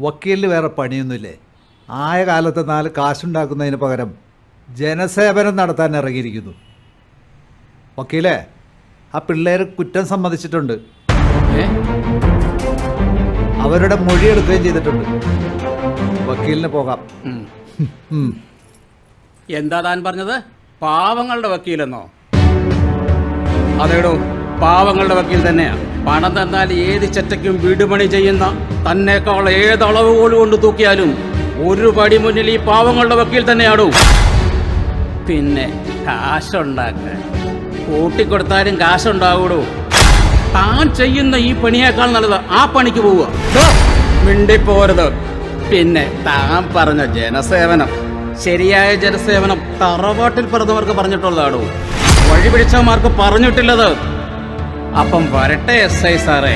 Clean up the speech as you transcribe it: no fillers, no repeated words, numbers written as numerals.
വക്കീലിന് വേറെ പണിയൊന്നുമില്ലേ? ആയ കാലത്ത് 4 കാശുണ്ടാക്കുന്നതിന് പകരം ജനസേവനം നടത്താൻ ഇറങ്ങിയിരിക്കുന്നു. വക്കീലേ, ആ പിള്ളേർ കുറ്റം സമ്മതിച്ചിട്ടുണ്ട്. അവരുടെ മൊഴിയെടുക്കുകയും ചെയ്തിട്ടുണ്ട്. വക്കീലിന് പോകാം. എന്താ താൻ പറഞ്ഞത്? പാവങ്ങളുടെ വക്കീലെന്നോ? അതേടോ, പാവങ്ങളുടെ വക്കീൽ തന്നെയാ. പണം തന്നാൽ ഏത് ചെറ്റയ്ക്കും വീടുപണി ചെയ്യുന്ന തന്നേക്കാൾ ഏതളവ് പോലും കൊണ്ട് തൂക്കിയാലും ഒരു പടി മുന്നിൽ ഈ പാവങ്ങളുടെ വക്കീൽ തന്നെയാടോ. പിന്നെ കാശുണ്ടാക്കാൻ കൂട്ടിക്കൊടുത്താലും കാശുണ്ടാവൂടോ. താൻ ചെയ്യുന്ന ഈ പണിയേക്കാൾ നല്ലത് ആ പണിക്ക് പോവുക. മിണ്ടിപ്പോരുത്. പിന്നെ താൻ പറഞ്ഞ ജനസേവനം, ശരിയായ ജനസേവനം തറവാട്ടിൽ പിറന്നവർക്ക് പറഞ്ഞിട്ടുള്ളതാണോ? വഴി പിടിച്ചവന്മാർക്ക് പറഞ്ഞിട്ടില്ലത്. അപ്പം വരട്ടെ എസ് ഐ സാറേ.